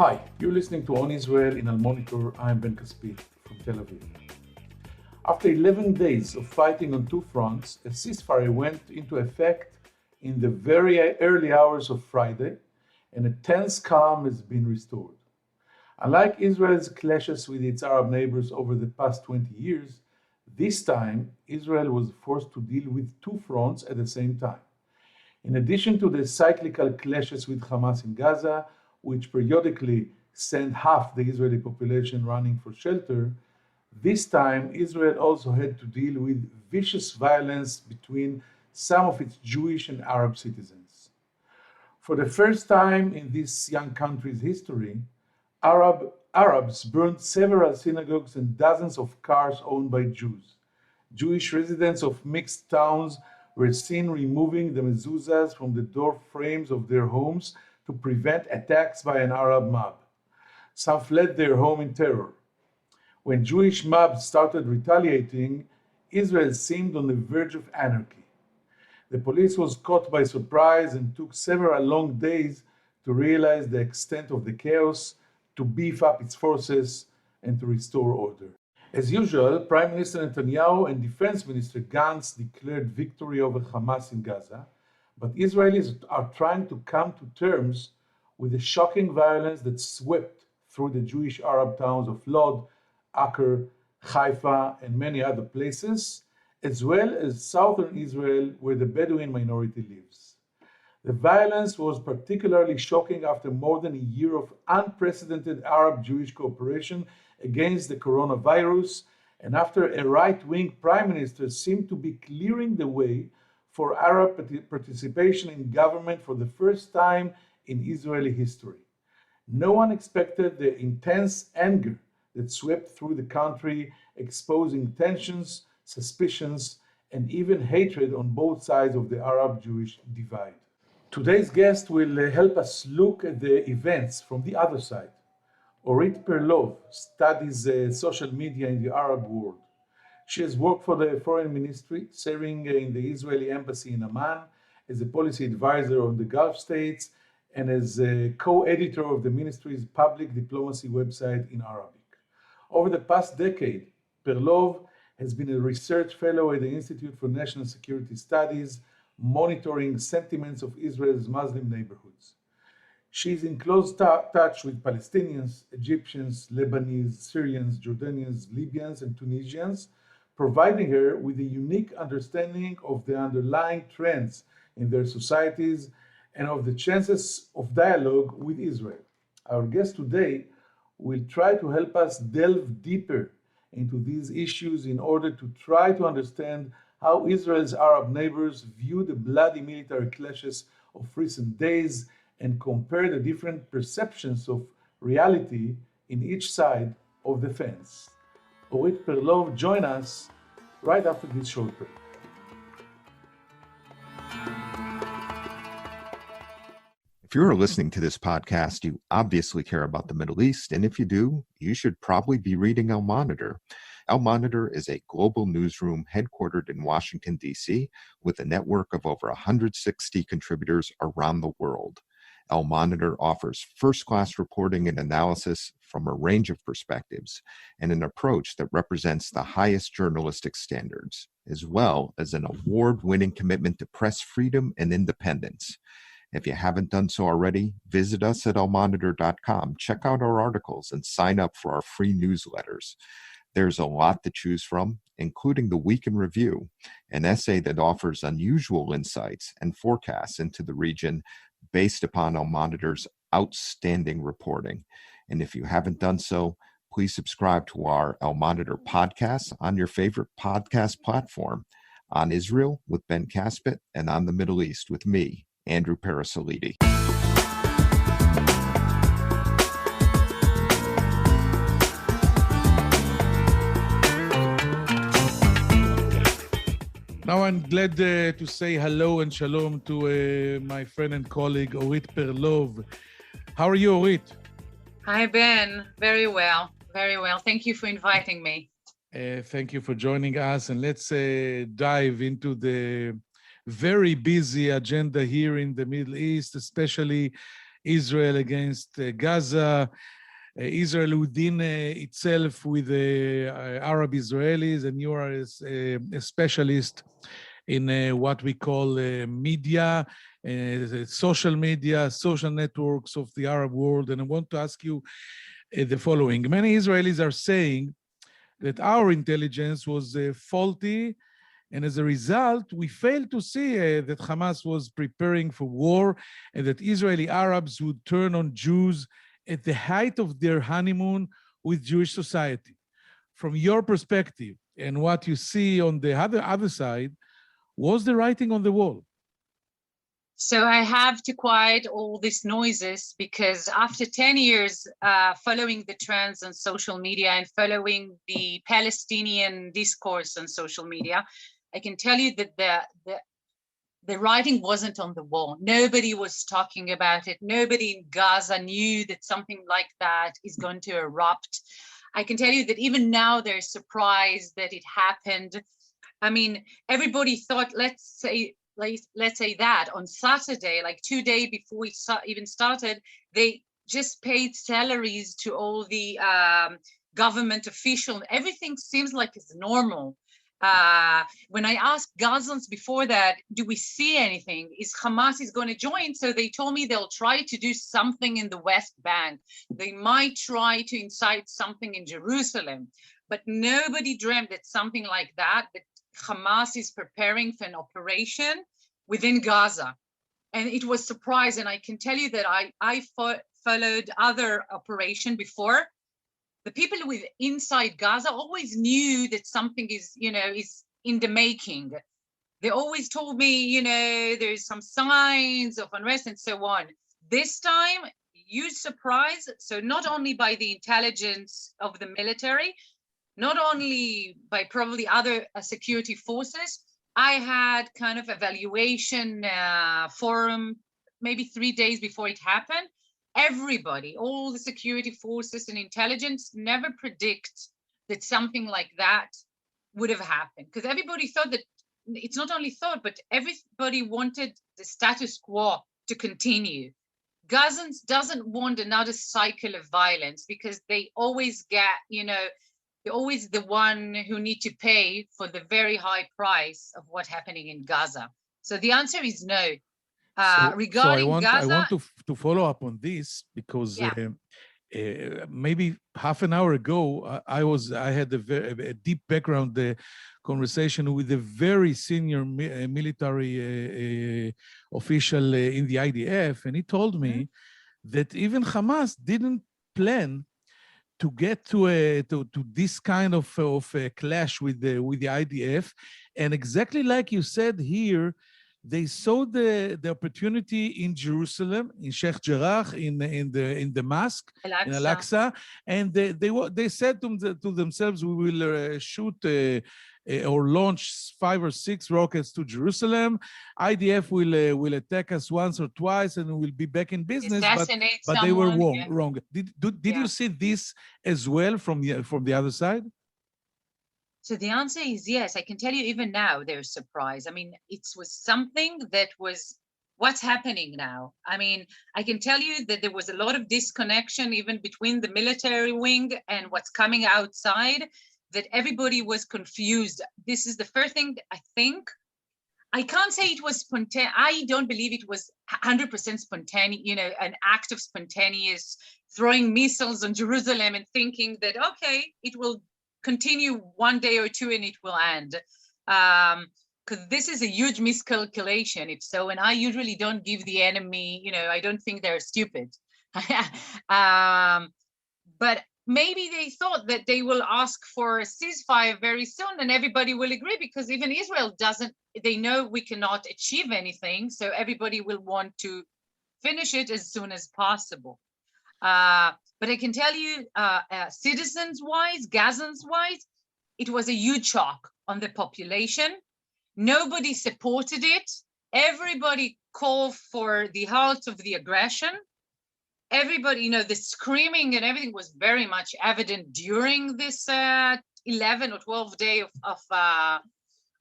Hi, you're listening to On Israel in Al Monitor. I'm Ben Caspit from Tel Aviv. After 11 days of fighting on two fronts, a ceasefire went into effect in the very early hours of Friday, and a tense calm has been restored. Unlike Israel's clashes with its Arab neighbors over the past 20 years, this time Israel was forced to deal with two fronts at the same time. In addition to the cyclical clashes with Hamas in Gaza, which periodically sent half the Israeli population running for shelter, this time Israel also had to deal with vicious violence between some of its Jewish and Arab citizens. For the first time in this young country's history, Arabs burned several synagogues and dozens of cars owned by Jews. Jewish residents of mixed towns were seen removing the mezuzahs from the door frames of their homes to prevent attacks by an Arab mob. Some fled their home in terror. When Jewish mobs started retaliating, Israel seemed on the verge of anarchy. The police was caught by surprise and took several long days to realize the extent of the chaos, to beef up its forces, and to restore order. As usual, Prime Minister Netanyahu and Defense Minister Gantz declared victory over Hamas in Gaza, but Israelis are trying to come to terms with the shocking violence that swept through the Jewish Arab towns of Lod, Acre, Haifa, and many other places, as well as southern Israel, where the Bedouin minority lives. The violence was particularly shocking after more than a year of unprecedented Arab-Jewish cooperation against the coronavirus, and after a right-wing prime minister seemed to be clearing the way for Arab participation in government for the first time in Israeli history. No one expected the intense anger that swept through the country, exposing tensions, suspicions, and even hatred on both sides of the Arab-Jewish divide. Today's guest will help us look at the events from the other side. Orit Perlov studies social media in the Arab world. She has worked for the Foreign Ministry, serving in the Israeli Embassy in Amman as a policy advisor on the Gulf states and as a co-editor of the ministry's public diplomacy website in Arabic. Over the past decade, Perlov has been a research fellow at the Institute for National Security Studies, monitoring sentiments of Israel's Muslim neighborhoods. She is in close touch with Palestinians, Egyptians, Lebanese, Syrians, Jordanians, Libyans, and Tunisians, providing her with a unique understanding of the underlying trends in their societies and of the chances of dialogue with Israel. Our guest today will try to help us delve deeper into these issues in order to try to understand how Israel's Arab neighbors view the bloody military clashes of recent days and compare the different perceptions of reality in each side of the fence. Orit Perlov join us right after this short break. If you're listening to this podcast, you obviously care about the Middle East, and if you do, you should probably be reading Al Monitor. Al Monitor is a global newsroom headquartered in Washington, D.C., with a network of over 160 contributors around the world. Al Monitor offers first-class reporting and analysis from a range of perspectives and an approach that represents the highest journalistic standards, as well as an award-winning commitment to press freedom and independence. If you haven't done so already, visit us at almonitor.com, check out our articles, and sign up for our free newsletters. There's a lot to choose from, including the Week in Review, an essay that offers unusual insights and forecasts into the region based upon Al Monitor's outstanding reporting. And if you haven't done so, please subscribe to our Al Monitor podcast on your favorite podcast platform, On Israel with Ben Caspit, and On the Middle East with me, Andrew Parasolidi. Now I'm glad to say hello and shalom to my friend and colleague Orit Perlov. How are you, Orit? Hi, Ben. Very well. Very well. Thank you for inviting me. Thank you for joining us. And let's dive into the very busy agenda here in the Middle East, especially Israel against Gaza, Israel within itself with Arab Israelis, and you are a specialist in what we call media, social media, social networks of the Arab world. And I want to ask you the following. Many Israelis are saying that our intelligence was faulty, and as a result, we failed to see that Hamas was preparing for war and that Israeli Arabs would turn on Jews at the height of their honeymoon with Jewish society. From your perspective and what you see on the other side, was the writing on the wall? So I have to quiet all these noises because after 10 years following the trends on social media and following the Palestinian discourse on social media, I can tell you that the writing wasn't on the wall. Nobody was talking about it. Nobody in Gaza knew that something like that is going to erupt. I can tell you that even now they're surprised that it happened. I mean, everybody thought, let's say that on Saturday, like 2 days before we even started, they just paid salaries to all the government officials. Everything seems like it's normal. When I asked Gazans before that, do we see anything? Is Hamas is going to join? So they told me they'll try to do something in the West Bank. They might try to incite something in Jerusalem, but nobody dreamt that something like that Hamas is preparing for an operation within Gaza. And it was surprise. And I can tell you that I followed other operation before. The people with inside Gaza always knew that something is in the making. They always told me, there's some signs of unrest and so on. This time, huge surprise. So not only by the intelligence of the military, not only by probably other security forces, I had kind of evaluation forum maybe 3 days before it happened. Everybody, all the security forces and intelligence never predict that something like that would have happened. Because everybody thought that, it's not only thought, but everybody wanted the status quo to continue. Gazans doesn't want another cycle of violence because they always get, they're always the one who need to pay for the very high price of what's happening in Gaza. So the answer is no. Regarding Gaza, I want to follow up on this because maybe half an hour ago, I had a deep background conversation with a very senior military official in the IDF, and he told me that even Hamas didn't plan to get to this kind of clash with the IDF, and exactly like you said here, they saw the opportunity in Jerusalem, in Sheikh Jarrah, in the mosque, in Al-Aqsa, and they said to themselves, we will shoot or launch 5 or 6 rockets to Jerusalem. IDF will attack us once or twice, and we'll be back in business. But they were wrong. Did you see this as well from the other side? So the answer is yes. I can tell you even now they're surprised. I mean, it was something that was what's happening now. I mean, I can tell you that there was a lot of disconnection even between the military wing and what's coming outside, that everybody was confused. This is the first thing I think. I can't say it was spontaneous. I don't believe it was 100% spontaneous, an act of spontaneous throwing missiles on Jerusalem and thinking that, okay, it will continue 1 day or 2 and it will end. Because this is a huge miscalculation, if so, and I usually don't give the enemy, I don't think they're stupid. But maybe they thought that they will ask for a ceasefire very soon and everybody will agree, because even Israel doesn't, they know we cannot achieve anything, so everybody will want to finish it as soon as possible. But I can tell you, citizens-wise, Gazans-wise, it was a huge shock on the population. Nobody supported it. Everybody called for the halt of the aggression. Everybody, the screaming and everything was very much evident during this 11 or 12 day of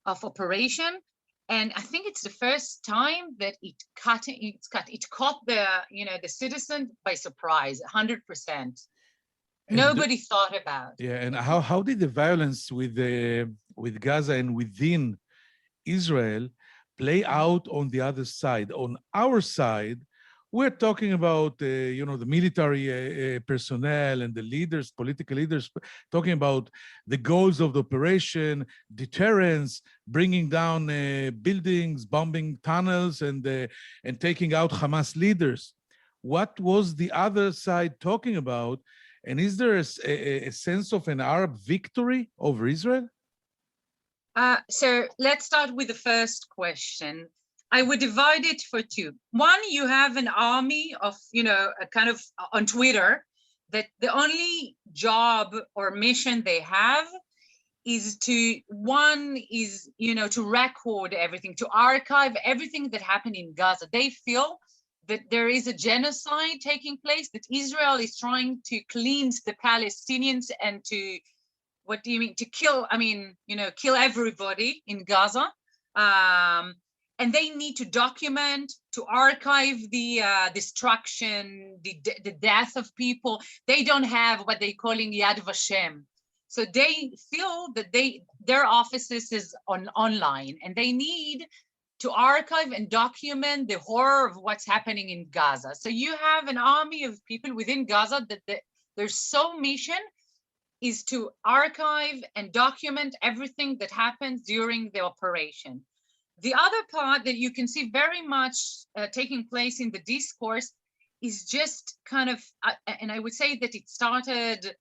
operation. And I think it's the first time that it caught the citizen by surprise, 100%. Nobody thought about. Yeah, and how did the violence with Gaza and within Israel play out on the other side? On our side, we're talking about the military personnel and the leaders, political leaders, talking about the goals of the operation, deterrence, bringing down buildings, bombing tunnels, and taking out Hamas leaders. What was the other side talking about? And is there a sense of an Arab victory over Israel? So let's start with the first question. I would divide it for two. One, you have an army of, a kind of on Twitter that the only job or mission they have is to record everything, to archive everything that happened in Gaza. They feel that there is a genocide taking place, that Israel is trying to cleanse the Palestinians and to, what do you mean, to kill, kill everybody in Gaza. And they need to document, to archive the destruction, the death of people. They don't have what they're calling Yad Vashem. So they feel that their offices is online, and they need to archive and document the horror of what's happening in Gaza. So you have an army of people within Gaza that their sole mission is to archive and document everything that happens during the operation. The other part that you can see very much taking place in the discourse is just kind of, and I would say that it started,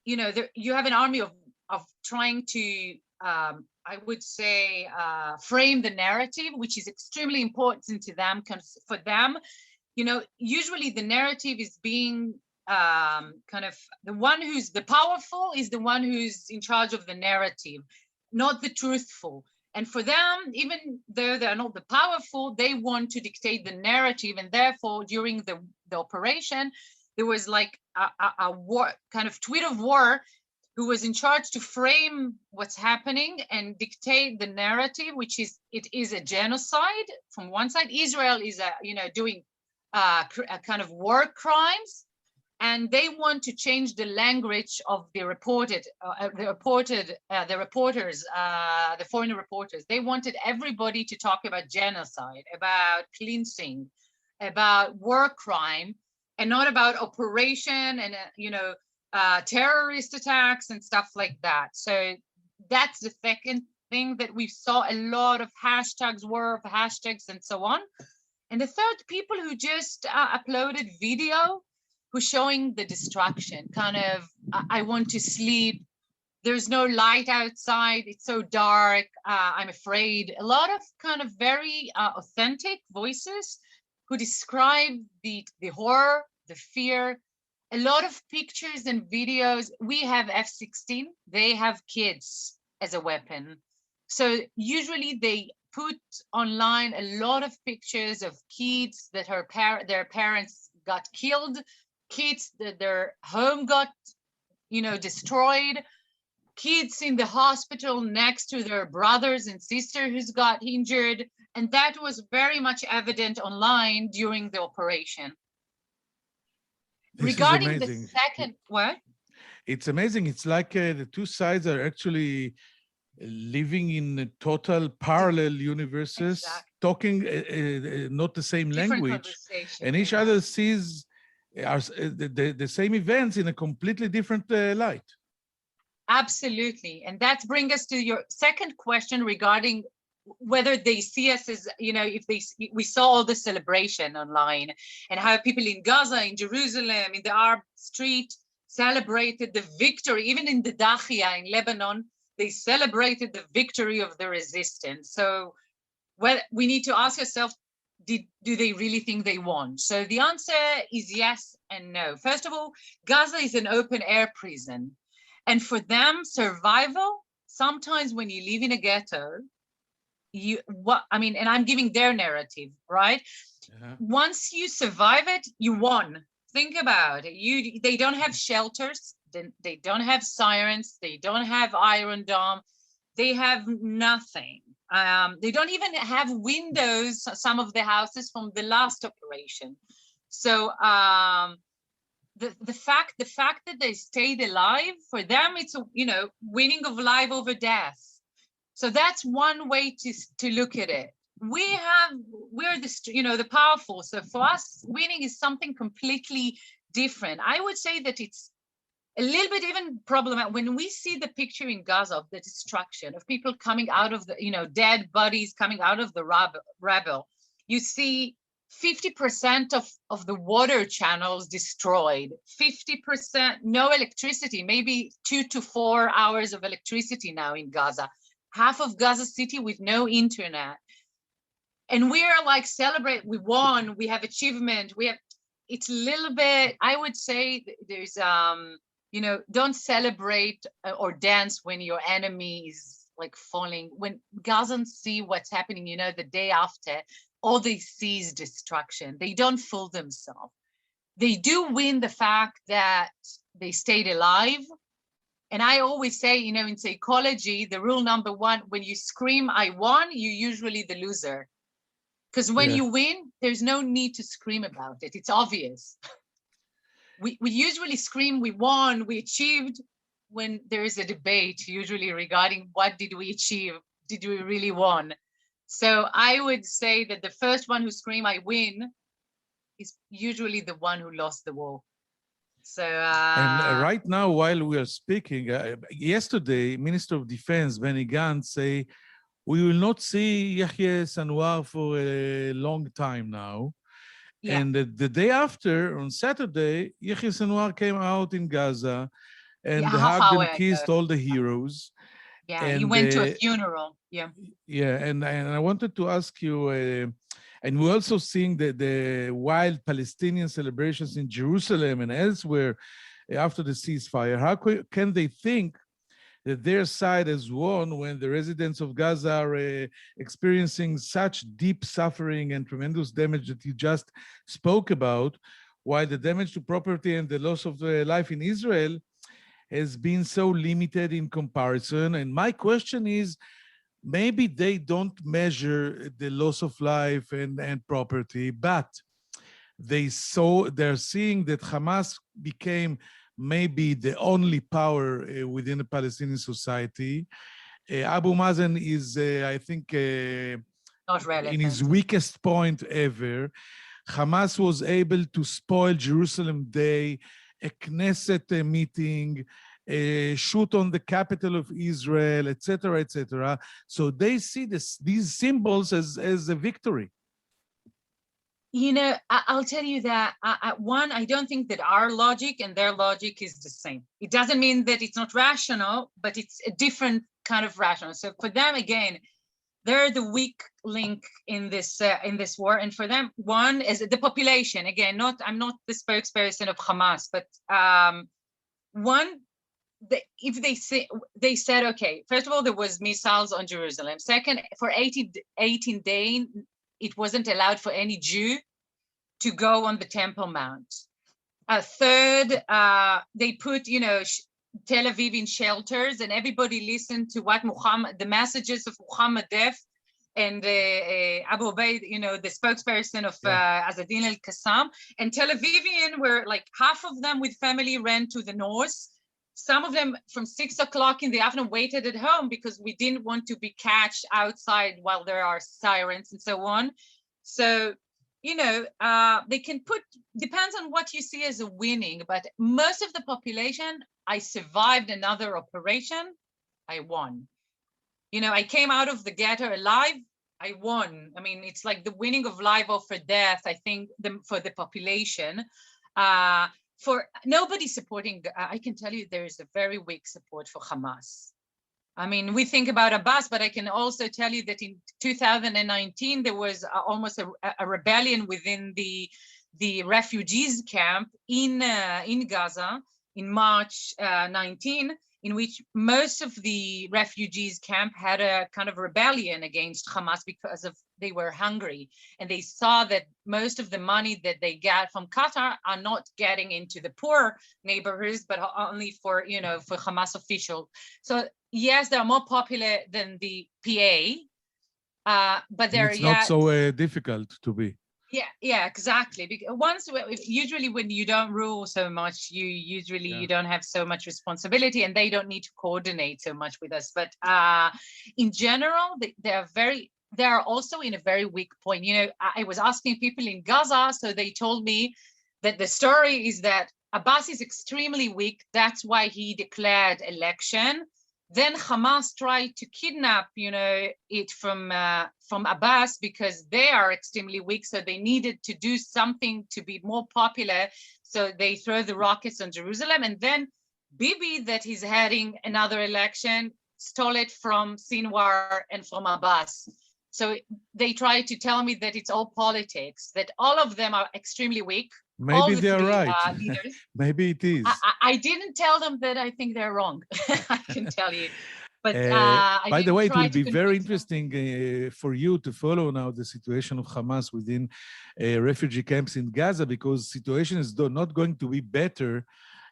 you have an army of trying to, I would say, frame the narrative, which is extremely important to them. For them, usually the narrative is being kind of the one who's the powerful is the one who's in charge of the narrative, not the truthful. And for them, even though they're not the powerful, they want to dictate the narrative. And therefore, during the operation, there was like a war, kind of tweet of war, who was in charge to frame what's happening and dictate the narrative, which is, it is a genocide from one side. Israel is doing a kind of war crimes. And they want to change the language of the reporters, the foreign reporters. They wanted everybody to talk about genocide, about cleansing, about war crime, and not about operation and terrorist attacks and stuff like that. So that's the second thing that we saw, a lot of hashtags, war of hashtags, and so on. And the third, people who just uploaded video, who's showing the destruction, kind of, I want to sleep, there's no light outside, it's so dark, I'm afraid. A lot of kind of very authentic voices who describe the horror, the fear, a lot of pictures and videos. We have F-16, they have kids as a weapon. So usually they put online a lot of pictures of kids that their parents got killed, kids that their home got, destroyed, kids in the hospital next to their brothers and sisters who's got injured. And that was very much evident online during the operation. Regarding the second, what? It's amazing. It's like the two sides are actually living in total parallel universes, exactly. Talking not the same different language, and each other sees the same events in a completely different light. Absolutely. And that brings us to your second question regarding whether they see us as, if we saw all the celebration online and how people in Gaza, in Jerusalem, in the Arab street celebrated the victory. Even in the Dahia in Lebanon, they celebrated the victory of the resistance. So we need to ask ourselves, do they really think they won? So the answer is yes and no. First of all, Gaza is an open air prison. And for them, survival, sometimes when you live in a ghetto, and I'm giving their narrative, right? Uh-huh. Once you survive it, you won. Think about it. They don't have shelters. They don't have sirens. They don't have Iron Dome. They have nothing. They don't even have windows, some of the houses from the last operation. So the fact that they stayed alive, for them, it's a, winning of life over death. So that's one way to look at it. We're the powerful. So for us, winning is something completely different. I would say that it's a little bit even problematic when we see the picture in Gaza of the destruction of people coming out of the, dead bodies coming out of the rubble. You see 50% of the water channels destroyed, 50% no electricity, maybe 2 to 4 hours of electricity now in Gaza, half of Gaza City with no internet. And we are like, celebrate, we won, we have achievement, it's a little bit, I would say there's, don't celebrate or dance when your enemy is like falling. When Gazans see what's happening, the day after, all they see is destruction. They don't fool themselves. They do win the fact that they stayed alive. And I always say, in psychology, the rule number one, when you scream, I won, you're usually the loser. Because when you win, there's no need to scream about it. It's obvious. We usually scream, we won, we achieved, when there is a debate, usually regarding what did we achieve? Did we really won? So I would say that the first one who scream, I win, is usually the one who lost the war. So and right now, while we are speaking, yesterday, Minister of Defense Benny Gantz say we will not see Yahya Sinwar for a long time now. Yeah. And the day after, on Saturday, Yahya Sinwar came out in Gaza and hugged and kissed all the heroes. Yeah, and he went to a funeral. Yeah. Yeah, and I wanted to ask you, and we're also seeing the wild Palestinian celebrations in Jerusalem and elsewhere after the ceasefire. How can they think that their side has won when the residents of Gaza are experiencing such deep suffering and tremendous damage that you just spoke about, while the damage to property and the loss of life in Israel has been so limited in comparison? And my question is, maybe they don't measure the loss of life and property, but they're seeing that Hamas became maybe the only power within the Palestinian society. Abu Mazen is, I think, not relevant. In his weakest point ever. Hamas was able to spoil Jerusalem Day, a Knesset meeting, shoot on the capital of Israel, etc., etc. So they see these symbols as a victory. I'll tell you that, one, I don't think that our logic and their logic is the same. It doesn't mean that it's not rational, but it's a different kind of rational. So for them, again, they're the weak link in this war. And for them, one is the population. Again, I'm not the spokesperson of Hamas, but one, they said, okay, first of all, there was missiles on Jerusalem. Second, for 18 days, it wasn't allowed for any Jew to go on the Temple Mount. Third, they put, Tel Aviv in shelters, and everybody listened to what the messages of Muhammad Def and Abu Ubaid, the spokesperson of Azadin al-Qassam. And Tel Avivian were like half of them with family ran to the north. Some of them from 6 o'clock in the afternoon waited at home because we didn't want to be catched outside while there are sirens and so on. So, they can depends on what you see as a winning, but most of the population, I survived another operation, I won. I came out of the ghetto alive, I won. I mean, it's like the winning of life over death, I think, for the population. For nobody supporting, I can tell you there is a very weak support for Hamas. I mean, we think about Abbas, but I can also tell you that in 2019, there was almost a rebellion within the refugees camp in Gaza in March 19, in which most of the refugees camp had a kind of rebellion against Hamas because they were hungry, and they saw that most of the money that they got from Qatar are not getting into the poor neighborhoods, but only for Hamas officials. So yes, they're more popular than the PA, But they're it's not so difficult to be. Yeah, exactly. Because usually when you don't rule so much, you don't have so much responsibility, and they don't need to coordinate so much with us. But in general, they are also in a very weak point. You know, I was asking people in Gaza, so they told me that the story is that Abbas is extremely weak. That's why he declared election. Then Hamas tried to kidnap, it from Abbas because they are extremely weak. So they needed to do something to be more popular. So they throw the rockets on Jerusalem. And then Bibi, that is heading another election, stole it from Sinwar and from Abbas. So they tried to tell me that it's all politics, that all of them are extremely weak. Maybe they're right. Maybe it is. I didn't tell them that I think they're wrong. I can tell you. But by the way, it will be very interesting for you to follow now the situation of Hamas within refugee camps in Gaza, because situation is not going to be better.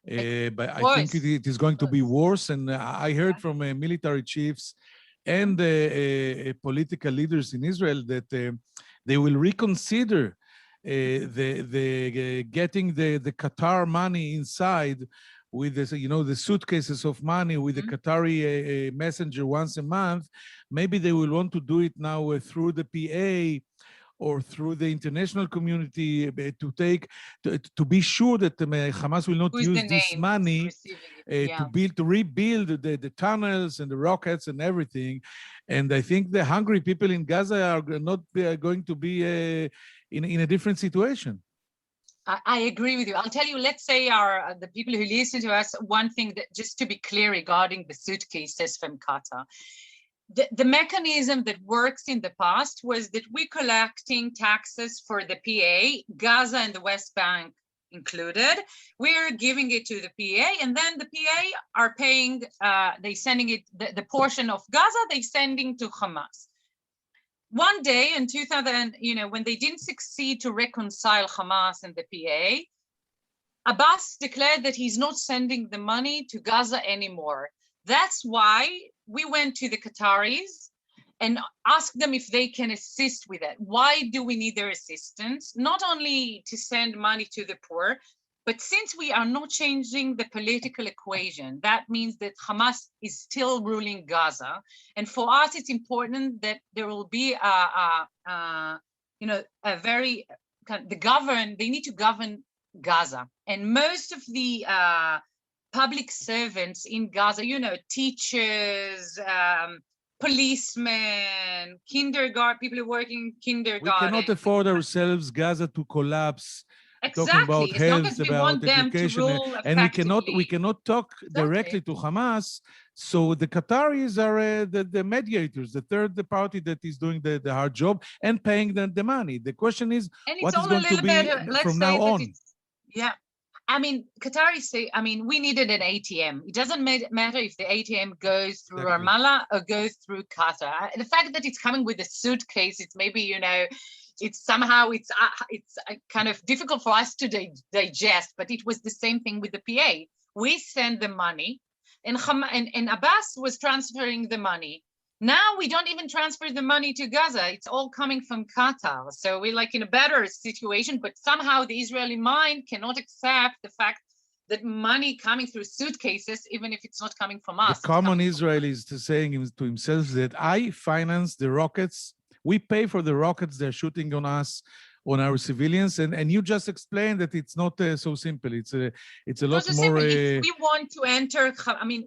But I think it is going to be worse. And I heard from military chiefs and political leaders in Israel that they will reconsider the getting the Qatar money inside with this, the suitcases of money with the Qatari messenger once a month. Maybe they will want to do it now through the PA or through the international community to be sure that Hamas will not use this money to rebuild the tunnels and the rockets and everything. And I think the hungry people in Gaza are not going to be in a different situation. I agree with you. I'll tell you, let's say the people who listen to us, one thing that just to be clear regarding the suitcases from Qatar. The mechanism that works in the past was that we're collecting taxes for the PA, Gaza and the West Bank included. We're giving it to the PA, and then the PA are paying, they sending it, the portion of Gaza, they sending to Hamas. One day in 2000, when they didn't succeed to reconcile Hamas and the PA, Abbas declared that he's not sending the money to Gaza anymore. That's why we went to the Qataris and asked them if they can assist with it. Why do we need their assistance? Not only to send money to the poor, but since we are not changing the political equation, that means that Hamas is still ruling Gaza. And for us, it's important that there will be they need to govern Gaza. And most of the public servants in Gaza, teachers, policemen, kindergarten, people who are working in kindergarten. We cannot afford ourselves Gaza to collapse. Exactly. Talking about health, about education, and we cannot talk directly to Hamas. So the Qataris are the mediators, the third party that is doing the hard job and paying them the money. The question is, what is going to be from now on? Yeah. Qataris say, we needed an ATM. It doesn't matter if the ATM goes through Ramallah or goes through Qatar. The fact that it's coming with a suitcase, it's maybe, it's kind of difficult for us to digest, but it was the same thing with the PA. We send the money, and Abbas was transferring the money. Now we don't even transfer the money to Gaza. It's all coming from Qatar. So we're in a better situation, but somehow the Israeli mind cannot accept the fact that money coming through suitcases, even if it's not coming from us. The common Israeli is saying to himself that I finance the rockets. We pay for the rockets they're shooting on us, on our civilians, and you just explained that it's not so simple. It's a lot more. We want to enter.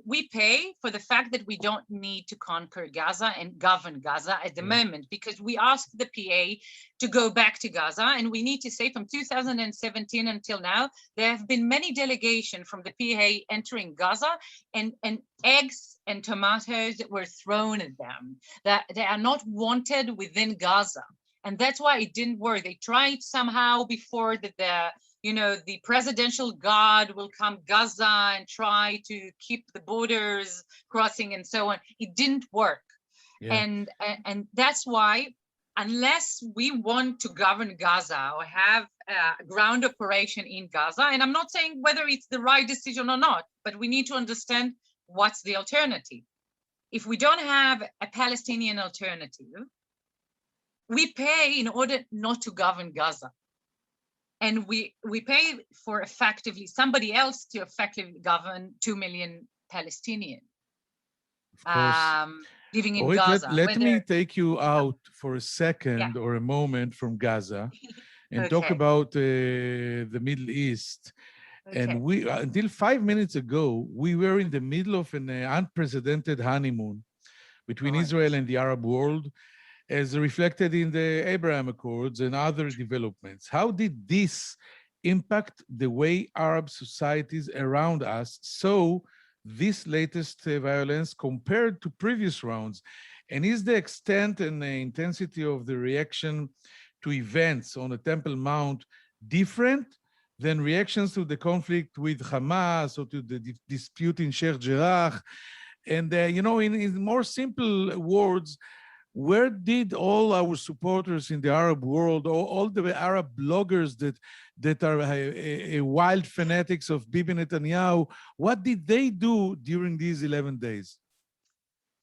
We pay for the fact that we don't need to conquer Gaza and govern Gaza at the moment, because we asked the PA to go back to Gaza, and we need to say from 2017 until now, there have been many delegations from the PA entering Gaza, and eggs and tomatoes that were thrown at them, that they are not wanted within Gaza. And that's why it didn't work. They tried somehow before that the presidential guard will come Gaza and try to keep the borders crossing and so on. It didn't work. Yeah. And that's why, unless we want to govern Gaza or have a ground operation in Gaza, and I'm not saying whether it's the right decision or not, but we need to understand what's the alternative. If we don't have a Palestinian alternative, we pay in order not to govern Gaza. And we pay for effectively somebody else to effectively govern 2 million Palestinians living in Orit, Gaza. let me take you out for a second Yeah. or a moment from Gaza and talk Okay. about the Middle East. Okay. And we, until 5 minutes ago, we were in the middle of an unprecedented honeymoon between Israel and the Arab world, as reflected in the Abraham Accords and other developments. How did this impact the way Arab societies around us saw this latest violence compared to previous rounds? And is the extent and the intensity of the reaction to events on the Temple Mount different than reactions to the conflict with Hamas or to the dispute in Sheikh Jarrah? And, in more simple words, where did all our supporters in the Arab world, all the Arab bloggers that are wild fanatics of Bibi Netanyahu, what did they do during these 11 days?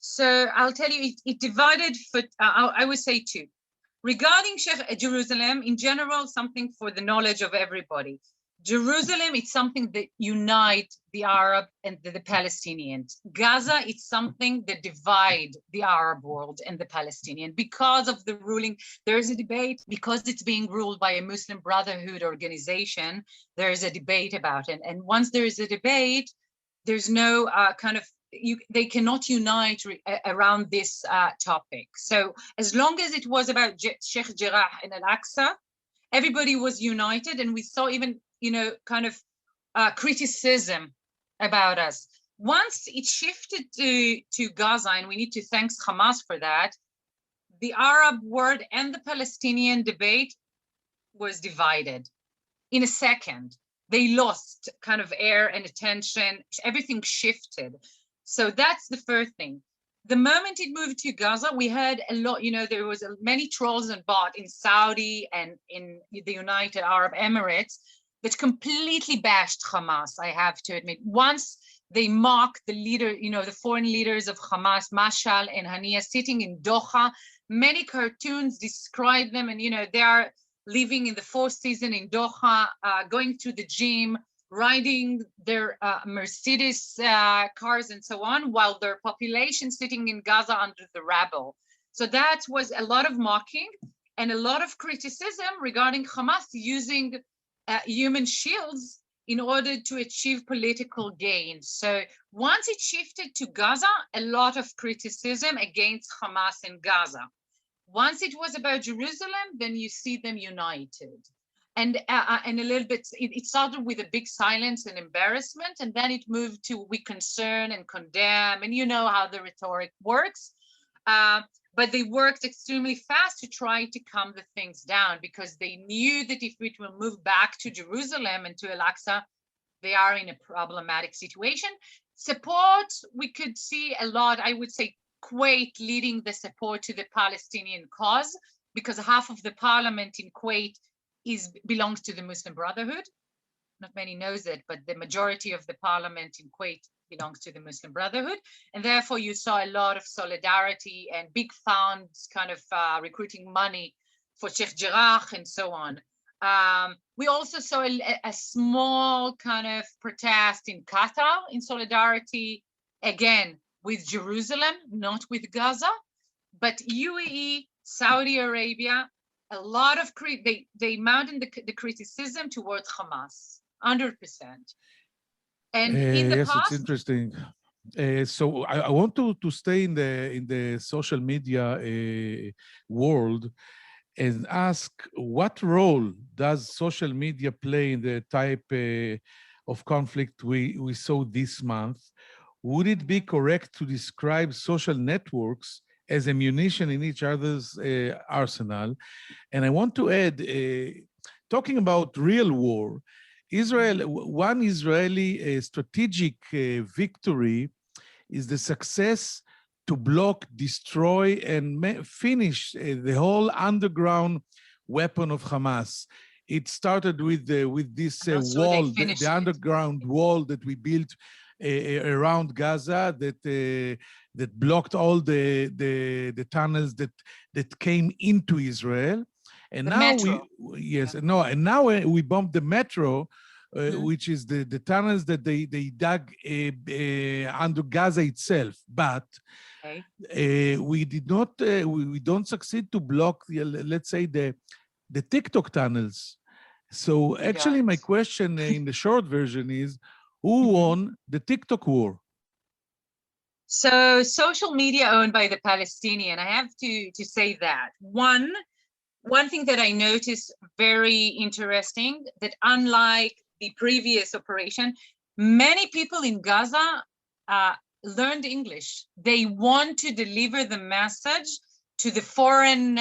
So I'll tell you, it divided for, I would say two. Regarding Jerusalem, in general, something for the knowledge of everybody. Jerusalem, it's something that unites the Arab and the Palestinians. Gaza, it's something that divides the Arab world and the Palestinian. Because of the ruling, there is a debate, because it's being ruled by a Muslim Brotherhood organization, there is a debate about it. And once there is a debate, there's no they cannot unite around this topic. So as long as it was about Sheikh Jarrah and Al-Aqsa, everybody was united, and we saw even, criticism about us. Once it shifted to Gaza, and we need to thank Hamas for that, the Arab world and the Palestinian debate was divided in a second. They lost kind of air and attention. Everything shifted. So that's the first thing. The moment it moved to Gaza, we heard a lot, there was many trolls and bots in Saudi and in the United Arab Emirates that completely bashed Hamas, I have to admit. Once they mocked the leader, the foreign leaders of Hamas, Mashal and Hania, sitting in Doha. Many cartoons describe them, and they are living in the fourth season in Doha, going to the gym, riding their Mercedes cars and so on, while their population sitting in Gaza under the rubble. So that was a lot of mocking and a lot of criticism regarding Hamas using human shields in order to achieve political gains. So once it shifted to Gaza, a lot of criticism against Hamas in Gaza. Once it was about Jerusalem, then you see them united. And a little bit, it started with a big silence and embarrassment, and then it moved to we concern and condemn, and you know how the rhetoric works. But they worked extremely fast to try to calm the things down, because they knew that if it will move back to Jerusalem and to Al-Aqsa, they are in a problematic situation. Support, we could see a lot, I would say Kuwait leading the support to the Palestinian cause, because half of the parliament in Kuwait belongs to the Muslim Brotherhood. Not many knows it, but the majority of the parliament in Kuwait belongs to the Muslim Brotherhood. And therefore you saw a lot of solidarity and big funds kind of recruiting money for Sheikh Jarrah and so on. We also saw a small kind of protest in Qatar in solidarity, again, with Jerusalem, not with Gaza, but UAE, Saudi Arabia, a lot of, they mounted the criticism towards Hamas, 100%. And in the yes, past, it's interesting. So I want to stay in the social media world and ask, what role does social media play in the type of conflict we saw this month? Would it be correct to describe social networks as ammunition in each other's arsenal? And I want to add, talking about real war, one Israeli strategic victory is the success to block, destroy, and finish the whole underground weapon of Hamas. It started with this wall, the underground wall that we built around Gaza that blocked all the tunnels that came into Israel. And The now metro. and now we bombed the metro, which is the tunnels that they dug under Gaza itself. But we did not, we don't succeed to block, let's say, the TikTok tunnels. So actually, my question in the short version is, who won the TikTok war? So social media owned by the Palestinian. I have to say that. One thing that I noticed very interesting, that unlike the previous operation, many people in Gaza learned English. They want to deliver the message to the foreign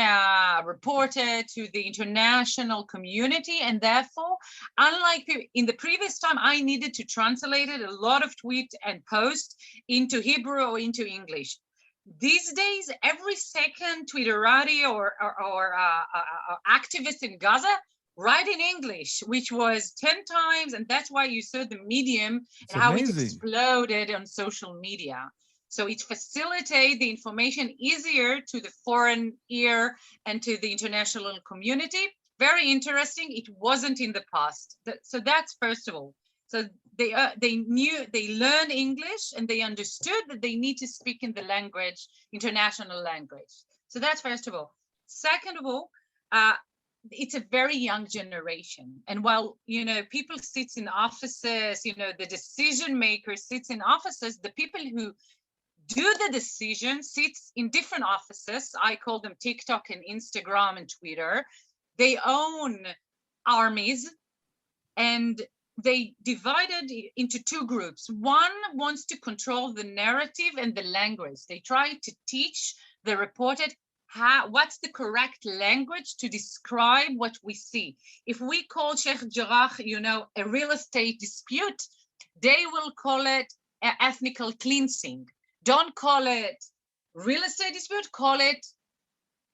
reporter, to the international community, and therefore, unlike in the previous time, I needed to translate it, a lot of tweets and posts into Hebrew or into English. These days, every second Twitterati or activist in Gaza write in English, which was 10 times, and that's why you saw the medium and how it exploded on social media. So it facilitates the information easier to the foreign ear and to the international community. Very interesting. It wasn't in the past. So that's first of all. So they learned English and they understood that they need to speak in the language, international language. So that's first of all. Second of all, it's a very young generation. And while, people sit in offices, the decision maker sits in offices, the people who do the decision sits in different offices. I call them TikTok and Instagram and Twitter. They own armies, and they divided into two groups. One wants to control the narrative and the language. They try to teach the reporter what's the correct language to describe what we see. If we call Sheikh Jarrah, a real estate dispute, they will call it ethnical cleansing. Don't call it real estate dispute, call it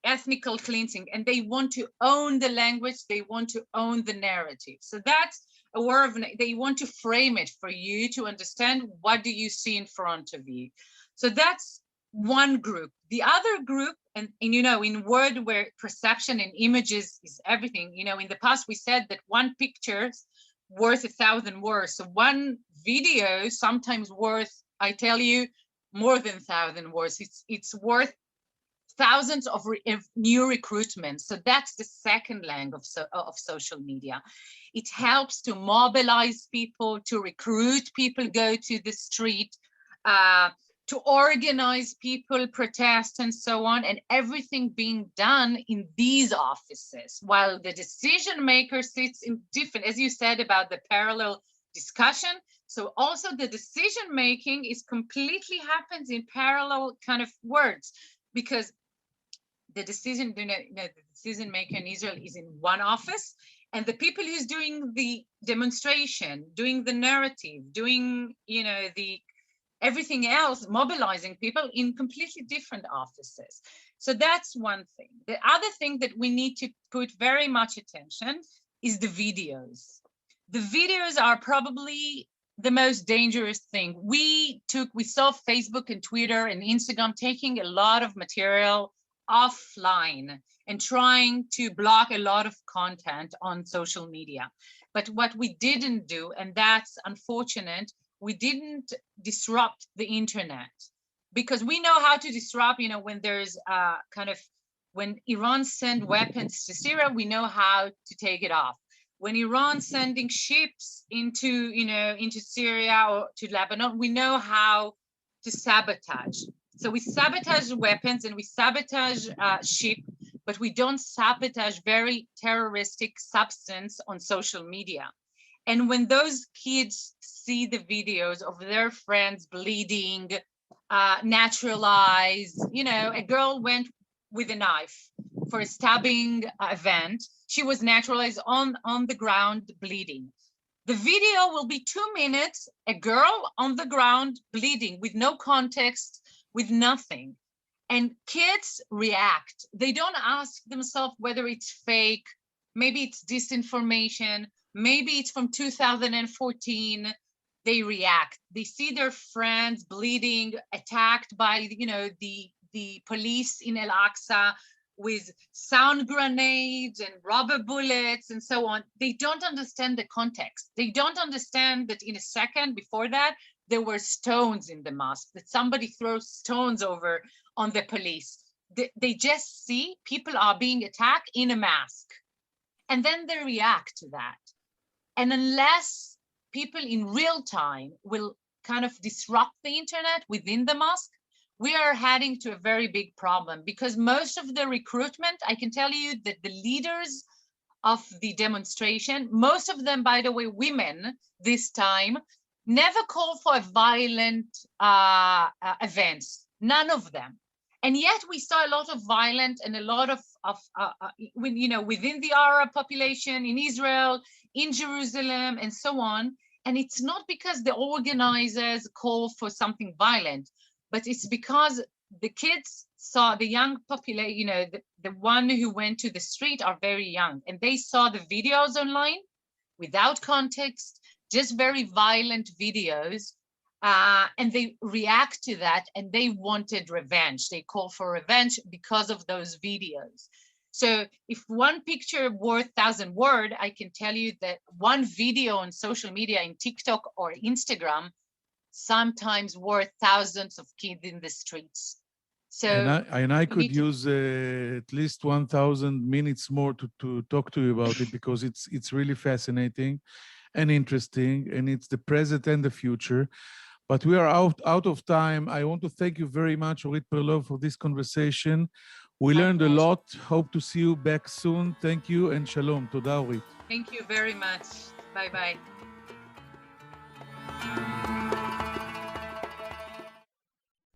ethnical cleansing. And they want to own the language, they want to own the narrative. So that's a war of, they want to frame it for you to understand what do you see in front of you. So that's one group. The other group, and in word where perception and images is everything, in the past we said that one picture's worth 1,000 words. So one video sometimes worth, I tell you, more than 1,000 words. It's worth thousands of new recruitments. So that's the second leg of social media. It helps to mobilize people, to recruit people, go to the street, to organize people, protest, and so on, and everything being done in these offices, while the decision maker sits in different, as you said about the parallel discussion. So also the decision making is completely happens in parallel kind of words, because the decision maker in Israel is in one office, and the people who's doing the demonstration, doing the narrative, doing the everything else, mobilizing people in completely different offices. So that's one thing. The other thing that we need to put very much attention is the videos. The videos are probably the most dangerous thing. We saw Facebook and Twitter and Instagram taking a lot of material offline and trying to block a lot of content on social media. But what we didn't do, and that's unfortunate, we didn't disrupt the internet, because we know how to disrupt, when there's when Iran send weapons to Syria, we know how to take it off. When Iran sending ships into Syria or to Lebanon, we know how to sabotage. So we sabotage weapons and we sabotage ship, but we don't sabotage very terroristic substance on social media. And when those kids see the videos of their friends bleeding, naturalized, a girl went with a knife for a stabbing event. She was naturalized on the ground bleeding. The video will be 2 minutes, a girl on the ground bleeding with no context, with nothing. And kids react. They don't ask themselves whether it's fake, maybe it's disinformation, maybe it's from 2014. they react. They see their friends bleeding, attacked by, the police in Al-Aqsa with sound grenades and rubber bullets and so on. They don't understand the context. They don't understand that in a second before that, there were stones in the mosque, that somebody throws stones over on the police. They just see people are being attacked in a mosque. And then they react to that. And unless people in real time will kind of disrupt the internet within the mosque, we are heading to a very big problem, because most of the recruitment, I can tell you that the leaders of the demonstration, most of them, by the way, women this time, never call for violent events, none of them. And yet we saw a lot of violence and a lot of within the Arab population, in Israel, in Jerusalem, and so on. And it's not because the organizers call for something violent, but it's because the kids saw the young population, the one who went to the street are very young, and they saw the videos online without context, just very violent videos. And they react to that, and they wanted revenge. They call for revenge because of those videos. So if one picture worth 1,000 words, I can tell you that one video on social media, in TikTok or Instagram, sometimes worth thousands of kids in the streets. So I could use at least 1,000 minutes more to talk to you about it, because it's really fascinating and interesting, and it's the present and the future. But we are out of time. I want to thank you very much, Orit Perlov, for this conversation. We learned a lot. Hope to see you back soon. Thank you and shalom. Toda, Orit. Thank you very much. Bye-bye.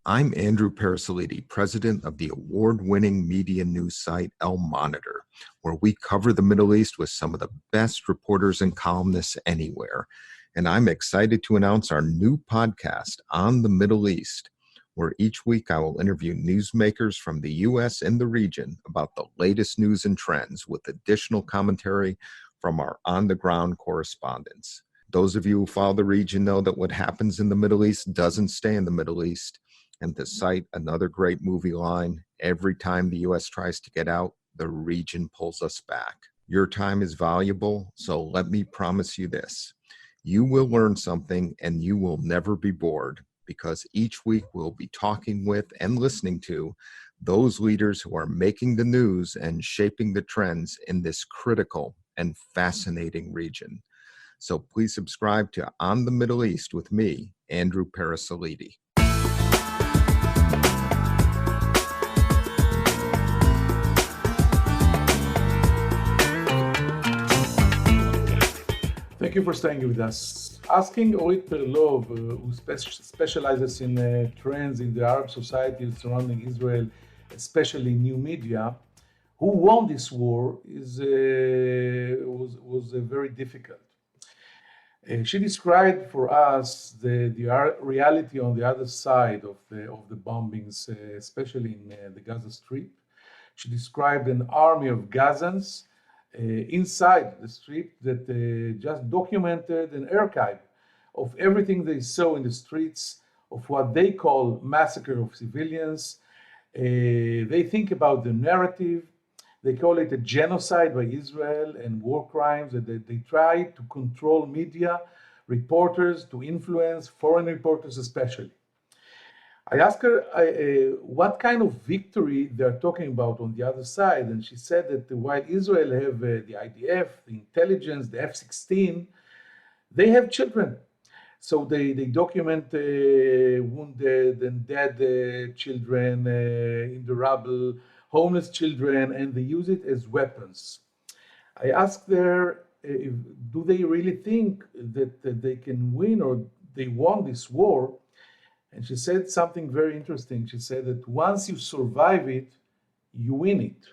I'm Andrew Parasolidi, president of the award-winning media news site El Monitor, where we cover the Middle East with some of the best reporters and columnists anywhere. And I'm excited to announce our new podcast on the Middle East, where each week I will interview newsmakers from the U.S. and the region about the latest news and trends, with additional commentary from our on-the-ground correspondents. Those of you who follow the region know that what happens in the Middle East doesn't stay in the Middle East. And to cite another great movie line, every time the U.S. tries to get out, the region pulls us back. Your time is valuable, so let me promise you this. You will learn something, and you will never be bored, because each week we'll be talking with and listening to those leaders who are making the news and shaping the trends in this critical and fascinating region. So please subscribe to On the Middle East with me, Andrew Parasolidi. Thank you for staying with us. Asking Orit Perlov, who specializes in trends in the Arab societies surrounding Israel, especially new media, who won this war was very difficult. She described for us the reality on the other side of the bombings, especially in the Gaza Strip. She described an army of Gazans inside the strip that just documented an archive of everything they saw in the streets, of what they call massacre of civilians. They think about the narrative. They call it a genocide by Israel and war crimes. That they try to control media, reporters, to influence foreign reporters especially. I asked her what kind of victory they're talking about on the other side, and she said that while Israel have the IDF, the intelligence, the F-16, they have children. So they document wounded and dead children in the rubble, homeless children, and they use it as weapons. I asked her, do they really think that they can win, or they won this war? And she said something very interesting. She said that once you survive it, you win it.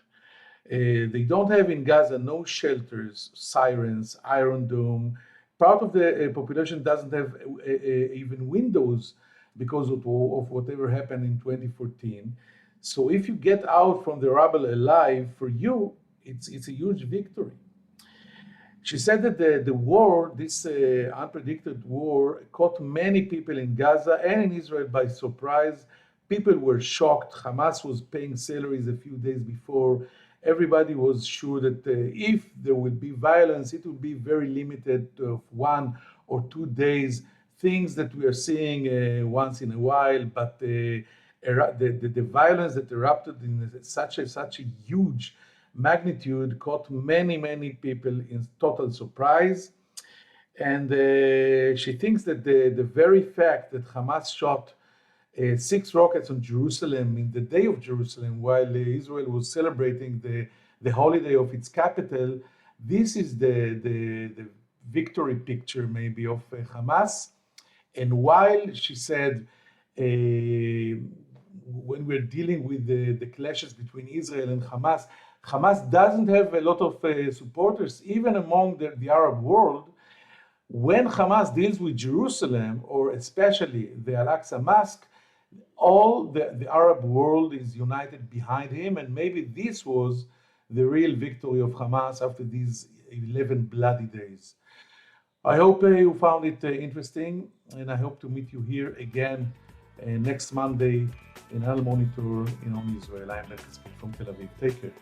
They don't have in Gaza no shelters, sirens, Iron Dome. Part of the population doesn't have even windows because of whatever happened in 2014. So if you get out from the rubble alive, for you, it's a huge victory. She said that the war, this unpredicted war, caught many people in Gaza and in Israel by surprise. People were shocked. Hamas was paying salaries a few days before. Everybody was sure that if there would be violence, it would be very limited of 1 or 2 days, things that we are seeing once in a while. But the violence that erupted in such a huge magnitude caught many people in total surprise. And she thinks that the very fact that Hamas shot 6 rockets on Jerusalem in the day of Jerusalem while Israel was celebrating the holiday of its capital, this is the victory picture maybe of Hamas. And while she said, when we're dealing with the clashes between Israel and Hamas, Hamas doesn't have a lot of supporters, even among the Arab world. When Hamas deals with Jerusalem, or especially the Al-Aqsa Mosque, all the Arab world is united behind him, and maybe this was the real victory of Hamas after these 11 bloody days. I hope you found it interesting, and I hope to meet you here again next Monday in Al Monitor in On Israel. I'm Ben Kaspi from Tel Aviv. Take care.